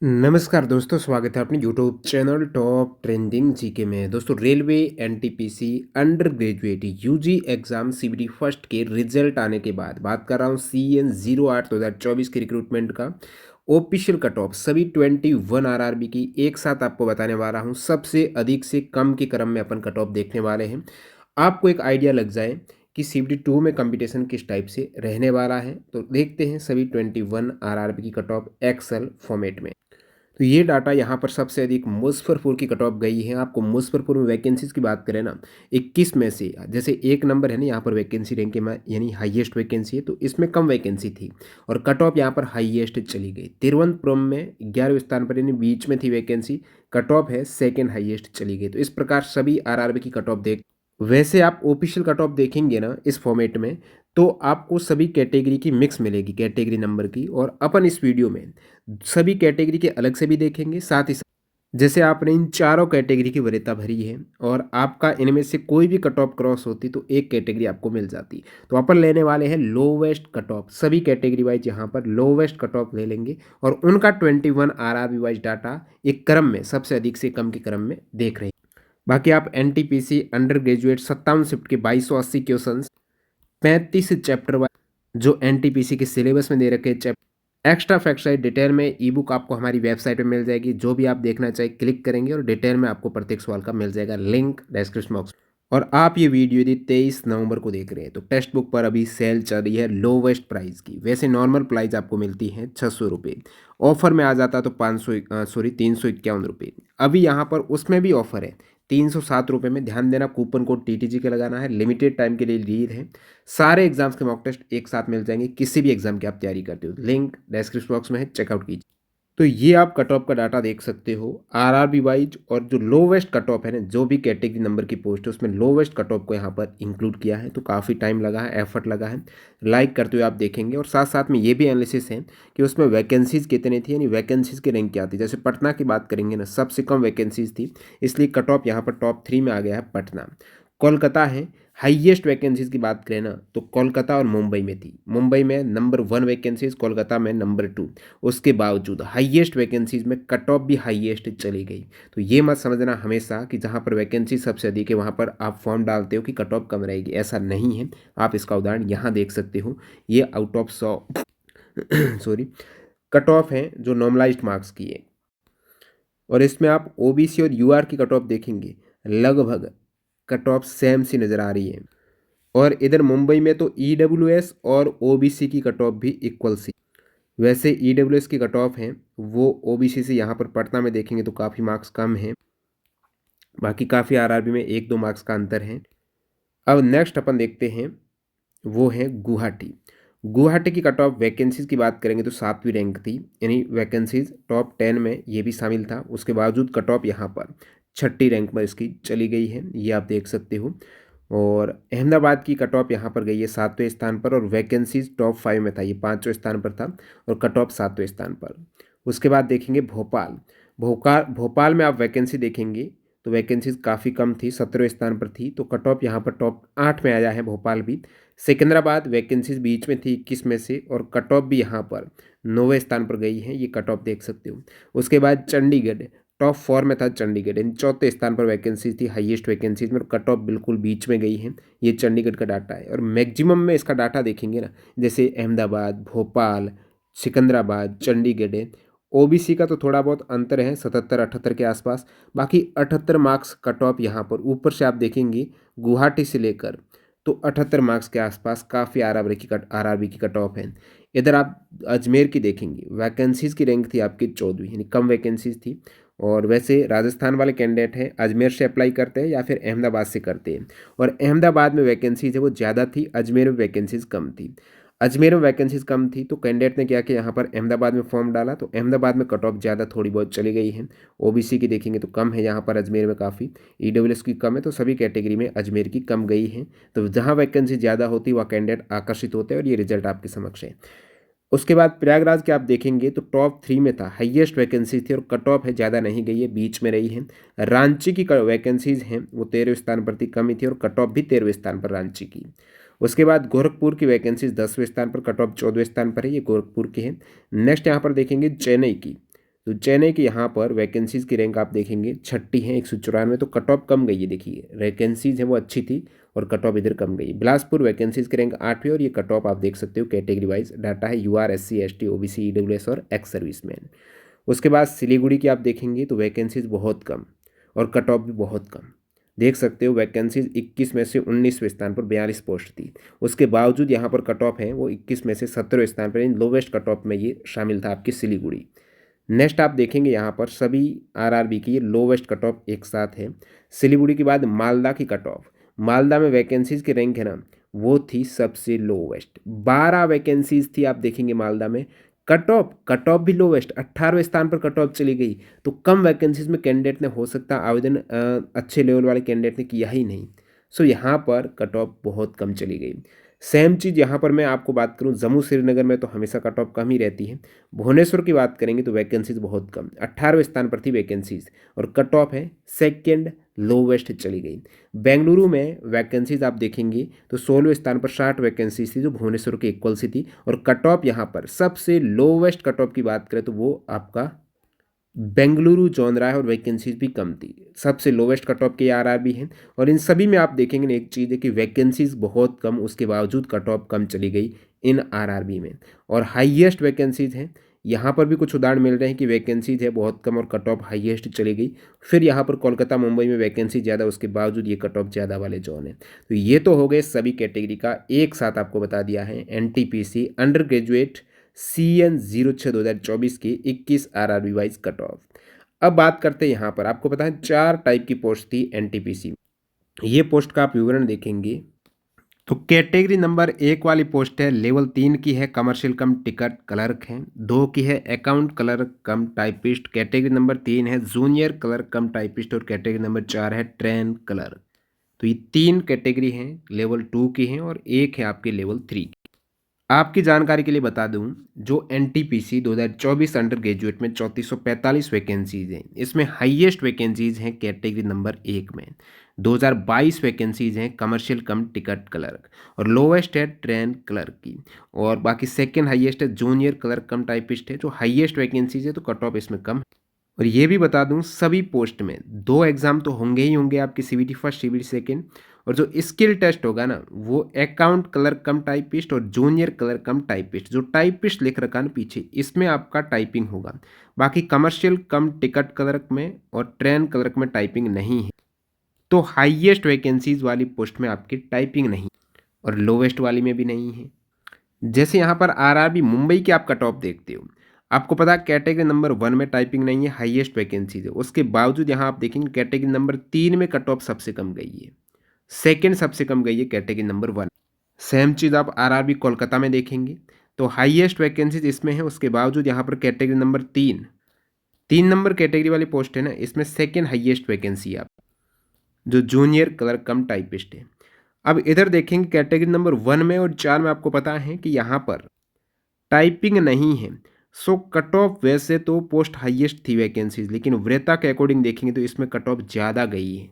नमस्कार दोस्तों, स्वागत है अपने YouTube channel top trending GK में। दोस्तों, railway NTPC undergraduate UG exam CBT first के रिजल्ट आने के बाद बात कर रहा हूँ CN 08/2024 के रिक्रूटमेंट का ऑफिशियल कट ऑफ सभी 21 आरआरबी की एक साथ आपको बताने वाला हूँ। सबसे अधिक से कम के क्रम में अपन कट ऑफ देखने वाले हैं। आपको एक आइडिया लग जाए कि CBT 2 में कंपटीशन किस टाइप से रहने वाला है, तो देखते हैं सभी 21 आरआरबी की कट ऑफ एक्सेल फॉर्मेट में। तो ये डाटा यहाँ पर सबसे अधिक मुजफ्फरपुर की कट ऑफ गई है। आपको मुजफ्फरपुर में वैकेंसीज की बात करें ना, 21 में से जैसे एक नंबर है ना यहाँ पर वैकेंसी रैंक में, यानी हाईएस्ट वैकेंसी है, तो इसमें कम वैकेंसी थी और कट ऑफ यहाँ पर हाईएस्ट चली गई। तिरुवनंतपुरम में 11वें स्थान पर, यानी बीच में थी वैकेंसी, कट ऑफ है सेकेंड हाईएस्ट चली गई। तो इस प्रकार सभी आरआरबी की कट ऑफ देख, वैसे आप ऑफिशियल कट ऑफ देखेंगे ना इस फॉर्मेट में, तो आपको सभी कैटेगरी की मिक्स मिलेगी, कैटेगरी नंबर की। और अपन इस वीडियो में सभी कैटेगरी के अलग से भी देखेंगे, साथ ही साथ जैसे आपने इन चारों कैटेगरी की वरीयता भरी है और आपका इनमें से कोई भी कट ऑफ क्रॉस होती तो एक कैटेगरी आपको मिल जाती। तो अपन लेने वाले हैं लोवेस्ट कट ऑफ, सभी कैटेगरी वाइज यहाँ पर लोवेस्ट कट ऑफ ले लेंगे और उनका 21 आरआरबी वाइज डाटा एक क्रम में सबसे अधिक से कम के क्रम में देख रहे हैं। बाकी आप एनटीपीसी अंडर ग्रेजुएट 57 शिफ्ट के 2280 क्वेश्चन, 35 चैप्टर वाइज जो एनटीपीसी के सिलेबस में दे रखे chapter, extra fact site detail में ई बुक आपको हमारी वेबसाइट पे मिल जाएगी। जो भी आप देखना चाहे क्लिक करेंगे और डिटेल में आपको प्रत्येक सवाल का मिल जाएगा लिंक डिस्क्रिप्शन बॉक्स। और आप ये वीडियो यदि 23 नवंबर को देख रहे हैं तो टेक्स्ट बुक पर अभी सेल चल रही है लोवेस्ट प्राइस की। वैसे नॉर्मल प्राइस आपको मिलती है 600 रुपये, ऑफर में आ जाता तो 351 रुपये। अभी यहाँ पर उसमें भी ऑफर है 307 रुपये में। ध्यान देना, कूपन कोड TTG के लगाना है, लिमिटेड टाइम के लिए लीड है। सारे एग्जाम्स के मॉक टेस्ट एक साथ मिल जाएंगे, किसी भी एग्जाम की आप तैयारी करते हो, लिंक डिस्क्रिप्शन बॉक्स में है, चेकआउट कीजिए। तो ये आप कट ऑफ का डाटा देख सकते हो आरआरबी वाइज, और जो लोवेस्ट कट ऑफ है ना, जो भी कैटेगरी नंबर की पोस्ट है उसमें लोवेस्ट कट ऑफ को यहाँ पर इंक्लूड किया है। तो काफ़ी टाइम लगा है, एफर्ट लगा है, लाइक करते हुए आप देखेंगे। और साथ साथ में ये भी एनालिसिस है कि उसमें वैकेंसीज कितनी थी, यानी वैकेंसीज की रैंक क्या थी। जैसे पटना की बात करेंगे ना, सबसे कम वैकेंसीज थी, इसलिए कट ऑफ यहाँ पर टॉप 3 में आ गया है पटना। कोलकाता है, हाईएस्ट वैकेंसीज की बात करें ना तो कोलकाता और मुंबई में थी। मुंबई में नंबर 1 वैकेंसीज, कोलकाता में नंबर 2। उसके बावजूद हाईएस्ट वैकेंसीज में कट ऑफ भी हाईएस्ट चली गई। तो ये मत समझना हमेशा कि जहाँ पर वैकेंसी सबसे अधिक है वहाँ पर आप फॉर्म डालते हो कि कट ऑफ कम रहेगी, ऐसा नहीं है। आप इसका उदाहरण यहाँ देख सकते हो। ये out of 100 sorry cut off है जो नॉर्मलाइज्ड मार्क्स की है, और इसमें आप OBC और UR की कट ऑफ देखेंगे, लगभग कट ऑफ सेम सी नज़र आ रही है। और इधर मुंबई में तो EWS और OBC की कट ऑफ भी इक्वल सी। वैसे EWS की कट ऑफ है वो OBC से यहाँ पर पटना में देखेंगे तो काफ़ी मार्क्स कम हैं, बाकी काफ़ी आरआरबी में 1-2 मार्क्स का अंतर है। अब नेक्स्ट अपन देखते हैं, वो है गुवाहाटी। गुवाहाटी की कट ऑफ वैकेंसीज़ की बात करेंगे तो 7वीं रैंक थी, यानी वैकेंसीज़ टॉप 10 में ये भी शामिल था। उसके बावजूद कट ऑफ यहाँ पर 6ठी रैंक पर इसकी चली गई है, ये आप देख सकते हो। और अहमदाबाद की कट ऑफ यहाँ पर गई है 7वें स्थान पर, और वैकेंसीज टॉप 5 में था, ये 5वें स्थान पर था, और कट ऑफ 7वें स्थान पर। उसके बाद देखेंगे भोपाल। भोपाल में आप वैकेंसी देखेंगे तो वैकेंसीज काफ़ी कम थी, 17वें स्थान पर थी, तो कट ऑफ यहाँ पर टॉप 8 में आया है भोपाल भी। सिकंदराबाद वैकेंसीज बीच में थी 21 में से, और कट ऑफ भी यहाँ पर 9वें स्थान पर गई है, ये कट ऑफ देख सकते हो। उसके बाद चंडीगढ़ टॉप 4 में था, चंडीगढ़ यानी 4थे स्थान पर वैकेंसी थी, हाईएस्ट वैकेंसीज में, कट ऑफ बिल्कुल बीच में गई है। ये चंडीगढ़ का डाटा है। और मैक्सिमम में इसका डाटा देखेंगे ना, जैसे अहमदाबाद, भोपाल, सिकंदराबाद, चंडीगढ़ है। OBC का तो थोड़ा बहुत अंतर है, 77-78 के आसपास। बाकी 78 मार्क्स कट ऑफ यहाँ पर ऊपर से आप देखेंगे गुवाहाटी से लेकर तो 78 मार्क्स के आसपास काफ़ी आरआरबी की कट ऑफ है। इधर आप अजमेर की देखेंगे, वैकेंसीज़ की रैंक थी आपकी 14वीं, यानी कम वैकेंसीज थी। और वैसे राजस्थान वाले कैंडिडेट हैं अजमेर से अप्लाई करते हैं या फिर अहमदाबाद से करते हैं, और अहमदाबाद में वैकेंसीज है वो ज़्यादा थी, अजमेर में वैकेंसीज कम थी। अजमेर में वैकेंसीज कम थी तो कैंडिडेट ने क्या किया, यहाँ पर अहमदाबाद में फॉर्म डाला, तो अहमदाबाद में कट ऑफ ज़्यादा थोड़ी बहुत चली गई है। OBC की देखेंगे तो कम है यहाँ पर, अजमेर में काफ़ी, EWS की कम है, तो सभी कैटेगरी में अजमेर की कम गई है। तो जहाँ वैकेंसी ज़्यादा होती वह कैंडिडेट आकर्षित होते हैं, और ये रिजल्ट आपके समक्ष है। उसके बाद प्रयागराज के आप देखेंगे तो टॉप 3 में था, हाईएस्ट वैकेंसी थी, और कट ऑफ है ज़्यादा नहीं गई है, बीच में रही है। रांची की वैकेंसीज हैं वो 13वें स्थान पर थी, कमी थी, और कट ऑफ भी 13वें स्थान पर रांची की। उसके बाद गोरखपुर की वैकेंसीज 10वें स्थान पर, कट ऑफ 14वें स्थान पर है, ये गोरखपुर की है। नेक्स्ट यहाँ पर देखेंगे चेन्नई की, तो चेन्नई की यहाँ पर वैकेंसीज़ की रैंक आप देखेंगे छठी है 194, तो कट ऑफ कम गई है। देखिए वैकेंसीज़ है वो अच्छी थी और कट ऑफ इधर कम गई। बिलासपुर वैकेंसीज़ की रैंक 8वीं और ये कट ऑफ आप देख सकते हो कैटेगरी वाइज डाटा है, UR, SC, ST, OBC, EWS और एक्स सर्विसमैन। उसके बाद सिलीगुड़ी की आप देखेंगे तो वैकेंसीज़ बहुत कम और कट ऑफ भी बहुत कम। देख सकते हो वैकेंसीज 21 में से 19वें स्थान पर 42 पोस्ट थी। उसके बावजूद यहाँ पर कट ऑफ है वो 21 में से 17वें स्थान पर, इन लोवेस्ट कट ऑफ में ये शामिल था आपकी सिलीगुड़ी। नेक्स्ट आप देखेंगे यहाँ पर सभी आरआरबी की ये लोवेस्ट कट ऑफ एक साथ है। सिलीगुड़ी के बाद मालदा की कट ऑफ, मालदा में वैकेंसीज की रैंक है ना वो थी सबसे लोवेस्ट, 12 वैकेंसीज थी आप देखेंगे मालदा में। कट ऑफ भी लोवेस्ट, 18वें स्थान पर कट ऑफ चली गई। तो कम वैकेंसीज में कैंडिडेट ने हो सकता आवेदन अच्छे लेवल वाले कैंडिडेट ने किया ही नहीं। सो यहाँ पर कट ऑफ बहुत कम चली गई। सेम चीज़ यहाँ पर मैं आपको बात करूँ, जम्मू श्रीनगर में तो हमेशा कट ऑफ कम ही रहती है। भुवनेश्वर की बात करेंगे तो वैकेंसीज बहुत कम, 18वें स्थान पर थी वैकेंसीज और कट ऑफ है सेकेंड लोवेस्ट चली गई। बेंगलुरु में वैकेंसीज आप देखेंगे तो 16वें स्थान पर 60 वैकेंसीज थी जो भुवनेश्वर के इक्वल सी थी। और कट ऑफ यहाँ पर सबसे लोवेस्ट कट ऑफ की बात करें तो वो आपका बेंगलुरु जोन रहा है और वैकेंसीज भी कम थी। सबसे लोवेस्ट कट ऑफ के आरआरबी हैं और इन सभी में आप देखेंगे ना एक चीज़ है कि वैकेंसीज बहुत कम, उसके बावजूद कट ऑफ कम चली गई इन आरआरबी में। और हाईएस्ट वैकेंसीज हैं, यहाँ पर भी कुछ उदाहरण मिल रहे हैं कि वैकेंसीज है बहुत कम और कट ऑफ हाईएस्ट चली गई। फिर यहाँ पर कोलकाता मुंबई में वैकेंसी ज़्यादा, उसके बावजूद ये कट ऑफ ज़्यादा वाले जोन है। तो ये तो हो गए सभी कैटेगरी का एक साथ आपको बता दिया है। एनटीपीसी अंडर ग्रेजुएट CN06/2024 की 21 आरआरबी वाइज कट ऑफ। अब बात करते हैं यहाँ पर, आपको पता है 4 टाइप की पोस्ट थी एनटीपीसी। ये पोस्ट का आप विवरण देखेंगे तो कैटेगरी नंबर 1 वाली पोस्ट है लेवल 3 की है कमर्शियल कम टिकट क्लर्क है, 2 की है अकाउंट क्लर्क कम टाइपिस्ट, कैटेगरी नंबर 3 है जूनियर क्लर्क कम टाइपिस्ट और कैटेगरी नंबर 4 है ट्रेन क्लर्क। तो ये 3 कैटेगरी हैं, लेवल 2 की हैं और एक है आपके लेवल 3 की। आपकी जानकारी के लिए बता दूं, जो एनटीपीसी 2024 अंडर ग्रेजुएट में 3445 वैकेंसीज हैं, इसमें हाईएस्ट वैकेंसीज हैं कैटेगरी नंबर 1 में 2022 वैकेंसीज हैं कमर्शियल कम टिकट क्लर्क और लोवेस्ट है ट्रेन क्लर्क की। और बाकी सेकंड हाईएस्ट है जूनियर क्लर्क कम टाइपिस्ट है, जो हाईएस्ट वैकेंसीज है तो कट ऑफ इसमें कम है। और ये भी बता दूं सभी पोस्ट में 2 एग्जाम तो होंगे ही होंगे आपकी, सीबीटी फर्स्ट सीबीटी सेकेंड, और जो स्किल टेस्ट होगा ना वो अकाउंट क्लर्क कम टाइपिस्ट और जूनियर क्लर्क कम टाइपिस्ट, जो टाइपिस्ट लिख रखा ना पीछे इसमें आपका टाइपिंग होगा। बाकी कमर्शियल कम टिकट क्लर्क में और ट्रेन क्लर्क में टाइपिंग नहीं है। तो हाईएस्ट वैकेंसीज वाली पोस्ट में आपकी टाइपिंग नहीं और लोवेस्ट वाली में भी नहीं है। जैसे यहाँ पर आरआरबी मुंबई की आप कट ऑफ देखते हो, आपको पता है कैटेगरी नंबर 1 में टाइपिंग नहीं है, हाईएस्ट वैकेंसीज है। उसके बावजूद यहाँ आप देखेंगे कैटेगरी नंबर 3 में कट ऑफ सबसे कम गई है, सेकंड सबसे कम गई है कैटेगरी नंबर 1। सेम चीज़ आप आरआरबी कोलकाता में देखेंगे तो हाईएस्ट वैकेंसीज इसमें है, उसके बावजूद यहाँ पर कैटेगरी नंबर 3 नंबर कैटेगरी वाली पोस्ट है ना, इसमें सेकेंड हाईएस्ट वैकेंसी है आप, जो जूनियर क्लर्क कम टाइपिस्ट है। अब इधर देखेंगे कैटेगरी नंबर 1 में और 4 में आपको पता है कि यहाँ पर टाइपिंग नहीं है। सो कट ऑफ वैसे तो पोस्ट हाईएस्ट थी वैकेंसीज, लेकिन वरीयता के अकॉर्डिंग देखेंगे तो इसमें कट ऑफ ज़्यादा गई है।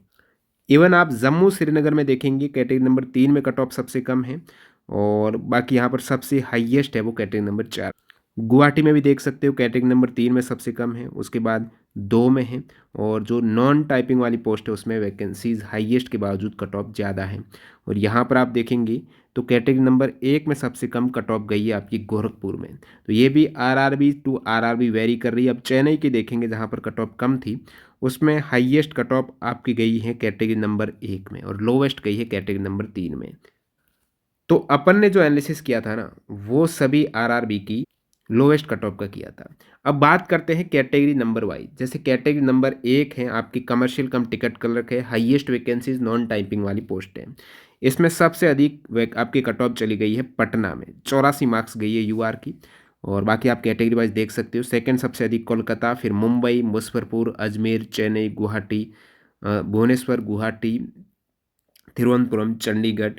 इवन आप जम्मू श्रीनगर में देखेंगे कैटेगरी नंबर 3 में कट ऑफ सबसे कम है और बाकी यहाँ पर सबसे हाईएस्ट है वो कैटेगरी नंबर 4। गुवाहाटी में भी देख सकते हो कैटेगरी नंबर 3 में सबसे कम है, उसके बाद 2 में है और जो नॉन टाइपिंग वाली पोस्ट है उसमें वैकेंसीज हाईएस्ट के बावजूद कट ऑफ ज़्यादा है। और यहाँ पर आप देखेंगे तो कैटेगरी नंबर 1 में सबसे कम कट ऑफ गई है आपकी गोरखपुर में। तो ये भी आरआरबी टू आरआरबी वेरी कर रही है। अब चेन्नई की देखेंगे जहाँ पर कट ऑफ कम थी, उसमें हाईएस्ट कट ऑफ आपकी गई है कैटेगरी नंबर 1 में और लोवेस्ट गई है कैटेगरी नंबर 3 में। तो अपन ने जो एनालिसिस किया था ना वो सभी आरआरबी की लोवेस्ट कट ऑफ का किया था। अब बात करते हैं कैटेगरी नंबर वाइज। जैसे कैटेगरी नंबर 1 है आपकी कमर्शियल कम टिकट क्लर्क है, हाईएस्ट वैकेंसीज नॉन टाइपिंग वाली पोस्ट है। इसमें सबसे अधिक आपकी कट ऑफ चली गई है पटना में, 84 मार्क्स गई है यूआर की। और बाकी आप कैटेगरी वाइज देख सकते हो, सेकंड सबसे अधिक कोलकाता, फिर मुंबई, मुजफ्फरपुर, अजमेर, चेन्नई, गुवाहाटी, भुवनेश्वर, गुवाहाटी, तिरुवनंतपुरम, चंडीगढ़,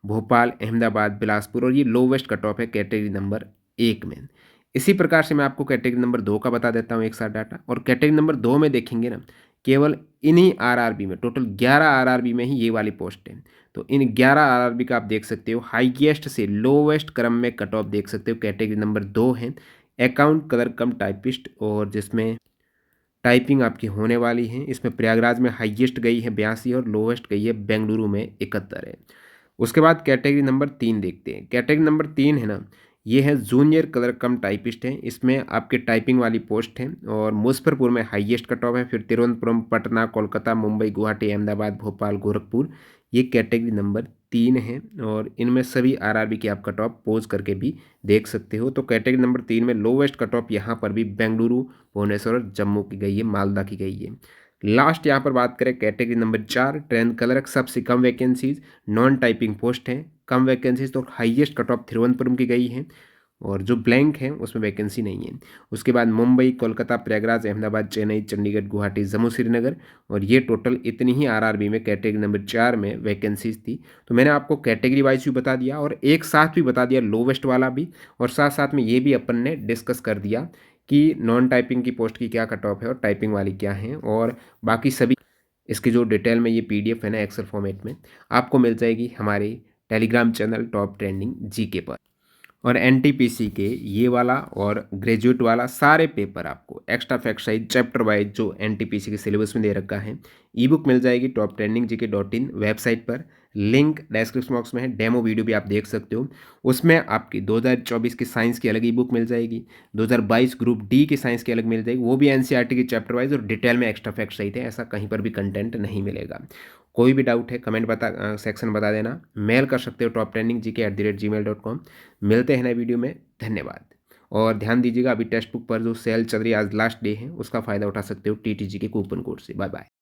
भोपाल, अहमदाबाद, बिलासपुर, और ये लोवेस्ट कट ऑफ है कैटेगरी नंबर 1 में। इसी प्रकार से मैं आपको कैटेगरी नंबर 2 का बता देता हूँ एक साथ डाटा। और कैटेगरी नंबर 2 में देखेंगे ना, केवल इन्हीं आरआरबी में टोटल 11 आरआरबी में ही ये वाली पोस्ट है। तो इन 11 आरआरबी का आप देख सकते हो हाईएस्ट से लोवेस्ट क्रम में कट ऑफ देख सकते हो कैटेगरी नंबर 2 है। अकाउंट क्लर्क कम टाइपिस्ट, और जिसमें टाइपिंग आपकी होने वाली है। इसमें प्रयागराज में हाईएस्ट गई है 82 और लोवेस्ट गई है बेंगलुरु में 71 है। उसके बाद कैटेगरी नंबर 3 देखते हैं। कैटेगरी नंबर 3 है ना, ये है जूनियर क्लर्क कम टाइपिस्ट है। इसमें आपके टाइपिंग वाली पोस्ट है और मुजफ्फरपुर में हाईएस्ट कट ऑफ है, फिर तिरुवनंतपुरम, पटना, कोलकाता, मुंबई, गुवाहाटी, अहमदाबाद, भोपाल, गोरखपुर, ये कैटेगरी नंबर 3 है। और इनमें सभी आरआरबी की आप कट ऑफ पोज करके भी देख सकते हो। तो कैटेगरी नंबर 3 में लोवेस्ट कट ऑफ यहाँ पर भी बेंगलुरु, भुवनेश्वर और जम्मू की गई है, मालदा की गई है। लास्ट यहाँ पर बात करें कैटेगरी नंबर 4 ट्रेन क्लर्क, सबसे कम वैकेंसीज, नॉन टाइपिंग पोस्ट हैं, कम वैकेंसीज, तो हाईएस्ट कट ऑफ तिरुवनंतपुरम की गई है और जो ब्लैंक है उसमें वैकेंसी नहीं है। उसके बाद मुंबई, कोलकाता, प्रयागराज, अहमदाबाद, चेन्नई, चंडीगढ़, गुवाहाटी, जम्मू, श्रीनगर, और ये टोटल इतनी ही आरआरबी में कैटेगरी नंबर 4 में वैकेंसीज थी। तो मैंने आपको कैटेगरी वाइज भी बता दिया और एक साथ भी बता दिया लोवेस्ट वाला भी, और साथ साथ में ये भी अपन ने डिस्कस कर दिया कि नॉन टाइपिंग की पोस्ट की क्या कट ऑफ है और टाइपिंग वाली क्या है, और बाकी सभी इसकी जो डिटेल में ये पीडीएफ है ना एक्सेल फॉर्मेट में आपको मिल जाएगी हमारे Telegram channel top trending GK पर। और एनटीपीसी के ये वाला और ग्रेजुएट वाला सारे पेपर आपको extra fact size chapter wise जो एनटीपीसी के सिलेबस में दे रखा है, ई बुक मिल जाएगी टॉप ट्रेंडिंग जीके.in वेबसाइट पर। लिंक डिस्क्रिप्शन बॉक्स में है, डेमो वीडियो भी आप देख सकते हो। उसमें आपकी 2024 की साइंस की अलग ई बुक मिल जाएगी, 2022 ग्रुप डी की साइंस की अलग मिल जाएगी, वो भी एनसीईआरटी की चैप्टर वाइज और डिटेल में एक्स्ट्रा फैक्ट सहित है। ऐसा कहीं पर भी कंटेंट नहीं मिलेगा। कोई भी डाउट है कमेंट सेक्शन बता देना, मेल कर सकते हो toptrendingGK@gmail.com। मिलते हैं नए वीडियो में, धन्यवाद। और ध्यान दीजिएगा अभी टेक्स्ट बुक पर जो सेल चल रही है, आज लास्ट डे है, उसका फ़ायदा उठा सकते हो टीटीजी के कूपन कोड से। Bye bye.